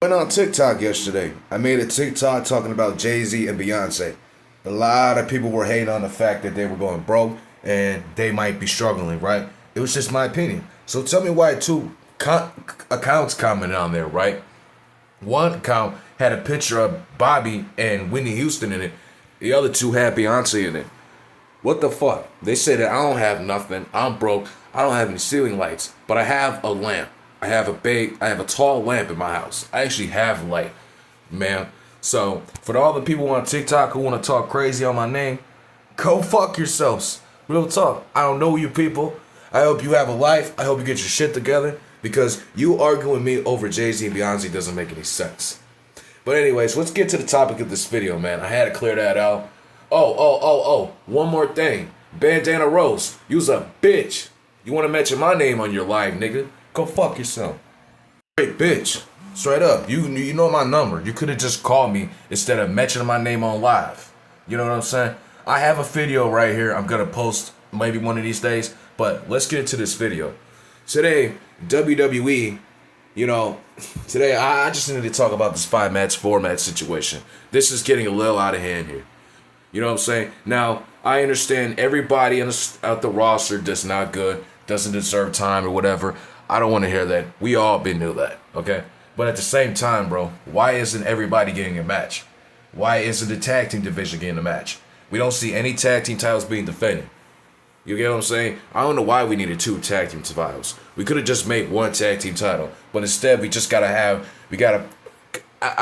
Went on TikTok yesterday. I made a TikTok talking about Jay-Z and Beyonce. A lot of people were hating on the fact that they were going broke and they might be struggling, right? It was just my opinion. So tell me why accounts commented on there, right? One account had a picture of Bobby and Whitney Houston in it. The other two had Beyonce in it. What the fuck? They said that I don't have nothing. I'm broke. I don't have any ceiling lights, but I have a lamp. I have a tall lamp in my house. I actually have light, man. So for all the people on TikTok who want to talk crazy on my name, go fuck yourselves. Real talk. I don't know you people. I hope you have a life. I hope you get your shit together because you arguing with me over Jay-Z and Beyonce doesn't make any sense. But anyways, let's get to the topic of this video, man. I had to clear that out. Oh. One more thing. Bandana Rose, you's a bitch. You want to mention my name on your live, nigga? Go fuck yourself. Straight bitch. Straight up. You know my number. You could have just called me instead of mentioning my name on live. You know what I'm saying? I have a video right here I'm going to post maybe one of these days. But let's get into this video. Today, WWE, today I just need to talk about this 5-match, 4-match situation. This is getting a little out of hand here. You know what I'm saying? Now, I understand everybody out the roster that's not good, doesn't deserve time or whatever. I don't want to hear that. We all been knew that, okay? But at the same time, bro, why isn't everybody getting a match? Why isn't the tag team division getting a match? We don't see any tag team titles being defended. You get what I'm saying? I don't know why we needed 2 tag team titles. We could have just made 1 tag team title. But instead, I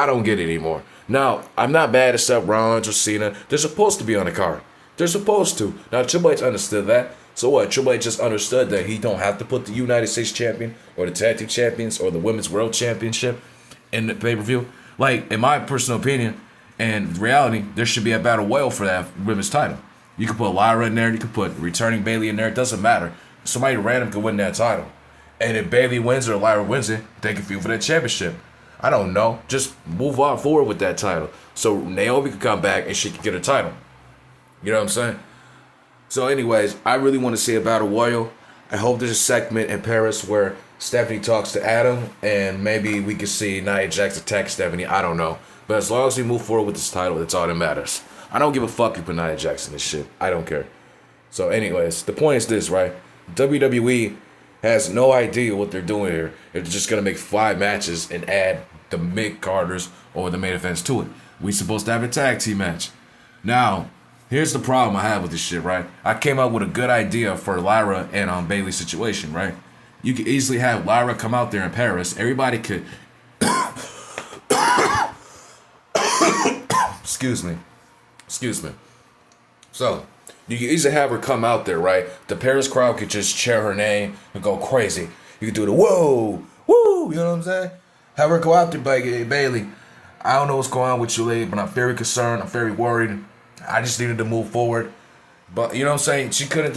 don't get it anymore. Now, I'm not mad at Seth Rollins or Cena. They're supposed to be on the card. They're supposed to. Now, Triple H understood that. So what? Triple H just understood that he don't have to put the United States champion or the tag team champions or the women's world championship in the pay-per-view. Like, in my personal opinion and reality, there should be a battle royal for that women's title. You could put Lyra in there. You could put returning Bayley in there. It doesn't matter. Somebody random could win that title. And if Bayley wins or Lyra wins it, they can feud for that championship. I don't know. Just move on forward with that title. So Naomi could come back and she could get a title. You know what I'm saying? So anyways, I really want to see a battle royal. I hope there's a segment in Paris where Stephanie talks to Adam and maybe we can see Nia Jax attack Stephanie. I don't know. But as long as we move forward with this title, that's all that matters. I don't give a fuck if you put Nia Jax in this shit. I don't care. So anyways, the point is this, right? WWE has no idea what they're doing here. They're just going to make 5 matches and add the mid-carders or the main events to it. We supposed to have a tag team match. Now, here's the problem I have with this shit, right? I came up with a good idea for Lyra and Bayley's situation, right? You could easily have Lyra come out there in Paris. Everybody could... Excuse me. So, you can easily have her come out there, right? The Paris crowd could just cheer her name and go crazy. You could do the whoa, woo, you know what I'm saying? Have her go out there, Bayley. I don't know what's going on with you, lady, but I'm very concerned. I'm very worried. I just needed to move forward. But, you know what I'm saying? She couldn't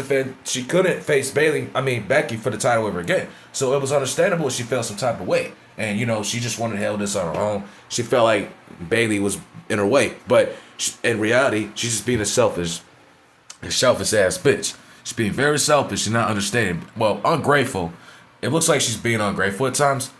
face Becky for the title ever again. So it was understandable she felt some type of way. And, she just wanted to handle this on her own. She felt like Bayley was in her way. But in reality, she's just being a selfish ass bitch. She's being very selfish and not understanding. Well, ungrateful. It looks like she's being ungrateful at times.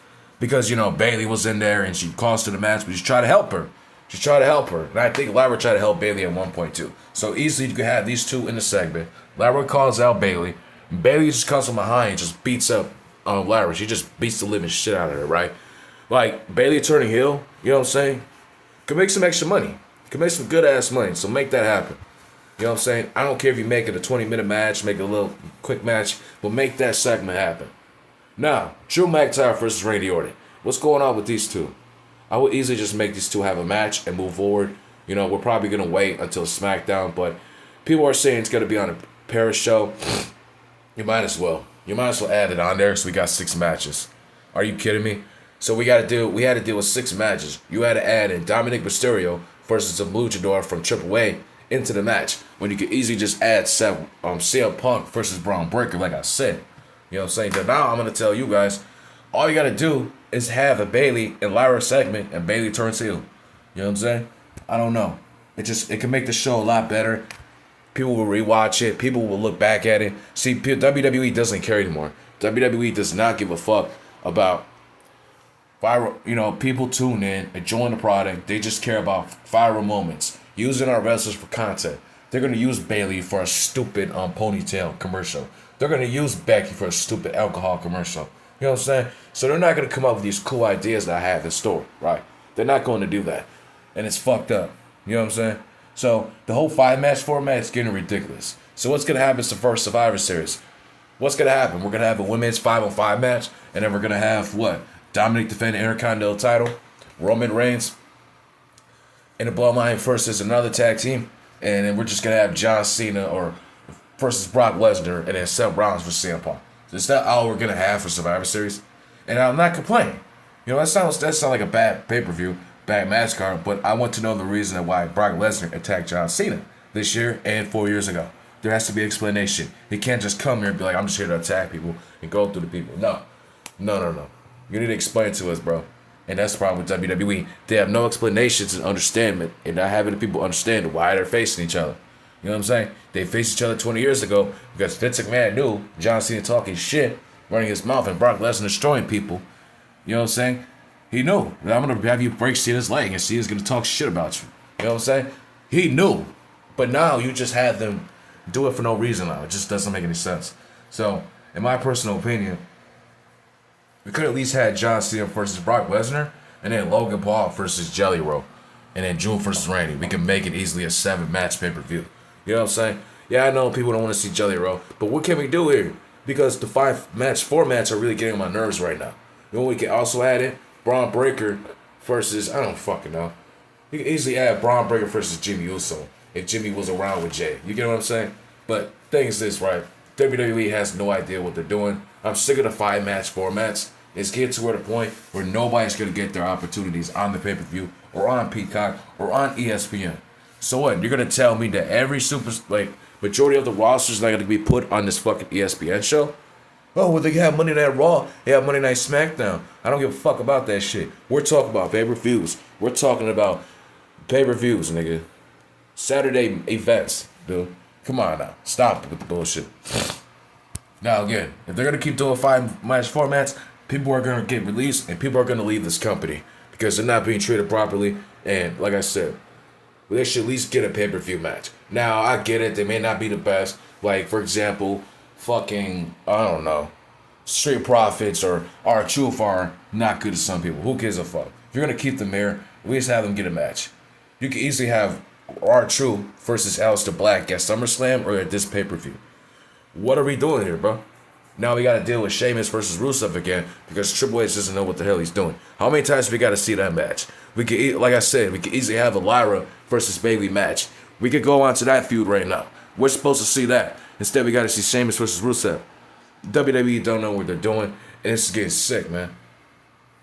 Because, Bayley was in there and she cost her the match, but she tried to help her. And I think Lyra tried to help Bayley at one point too. So easily you could have these two in the segment. Lyra calls out Bayley. Bayley just comes from behind and just beats up Lyra. She just beats the living shit out of her, right? Like, Bayley turning heel, you know what I'm saying? Could make some extra money. Could make some good ass money. So make that happen. You know what I'm saying? I don't care if you make it a 20-minute match, make it a little quick match, but make that segment happen. Now, Drew McIntyre versus Randy Orton. What's going on with these two? I would easily just make these two have a match and move forward. We're probably going to wait until SmackDown, but people are saying it's going to be on a Paris show. You might as well. Add it on there so we got 6 matches. Are you kidding me? So we had to deal with 6 matches. You had to add in Dominic Mysterio versus a luchador from AAA into the match when you could easily just add CM Punk versus Braun Breaker, like I said. You know what I'm saying? But now I'm going to tell you guys, all you got to do is have a Bayley and Lyra segment and Bayley turns heel. You know what I'm saying? I don't know. It can make the show a lot better. People will rewatch it. People will look back at it. See, WWE doesn't care anymore. WWE does not give a fuck about viral, people tune in, enjoying the product. They just care about viral moments, using our wrestlers for content. They're gonna use Bailey for a stupid ponytail commercial. They're gonna use Becky for a stupid alcohol commercial. You know what I'm saying? So they're not gonna come up with these cool ideas that I have in store, right? They're not going to do that, and it's fucked up. You know what I'm saying? So the whole 5-match format is getting ridiculous. So what's gonna happen is the first Survivor Series. What's gonna happen? We're gonna have a women's 5-on-5 match, and then we're gonna have what? Dominic defending the Intercontinental title, Roman Reigns in the Bloodline versus another tag team, and then we're just gonna have John Cena or versus Brock Lesnar, and then Seth Rollins versus CM Punk. So is that all we're gonna have for Survivor Series? And I'm not complaining. That sounds like a bad pay-per-view, bad match card, but I want to know the reason why Brock Lesnar attacked John Cena this year and 4 years ago. There has to be an explanation. He can't just come here and be like, I'm just here to attack people and go through the people. No. You need to explain it to us, bro. And that's the problem with WWE. They have no explanations and understanding, and not having the people understand why they're facing each other. You know what I'm saying? They faced each other 20 years ago because Vince McMahon knew John Cena talking shit, running his mouth, and Brock Lesnar destroying people. You know what I'm saying? He knew that I'm going to have you break Cena's leg and Cena's going to talk shit about you. You know what I'm saying? He knew. But now you just had them do it for no reason now. It just doesn't make any sense. So, in my personal opinion, we could at least had John Cena versus Brock Lesnar, and then Logan Paul versus Jelly Roll, and then Drew versus Randy. We can make it easily a 7-match pay-per-view. You know what I'm saying? Yeah, I know people don't want to see Jelly Roll, but what can we do here? Because the 5-match formats are really getting on my nerves right now. You know what we can also add in? Braun Breaker versus, I don't fucking know. You can easily add Braun Breaker versus Jimmy Uso if Jimmy was around with Jay. You get what I'm saying? But thing is this, right? WWE has no idea what they're doing. I'm sick of the 5-match formats. It's getting to the point where nobody's going to get their opportunities on the pay-per-view or on Peacock or on ESPN. So what? You're going to tell me that every majority of the rosters are going to be put on this fucking ESPN show? Oh, well, they have Monday Night Raw. They have Monday Night SmackDown. I don't give a fuck about that shit. We're talking about pay-per-views. We're talking about pay-per-views, nigga. Saturday events, dude. Come on now. Stop with the bullshit. Now, again, if they're going to keep doing 5-match formats, people are going to get released and people are going to leave this company because they're not being treated properly. And like I said, they should at least get a pay-per-view match. Now, I get it. They may not be the best. Like, for example, fucking, I don't know, Street Profits or R-Truth are not good to some people. Who gives a fuck? If you're going to keep them here, at least have them get a match. You can easily have R-Truth versus Aleister Black at SummerSlam or at this pay-per-view. What are we doing here, bro? Now we got to deal with Sheamus versus Rusev again because Triple H doesn't know what the hell he's doing. How many times we got to see that match? We could, like I said, we could easily have a Lyra versus Bayley match. We could go on to that feud right now. We're supposed to see that. Instead, we got to see Sheamus versus Rusev. WWE don't know what they're doing, and it's getting sick, man.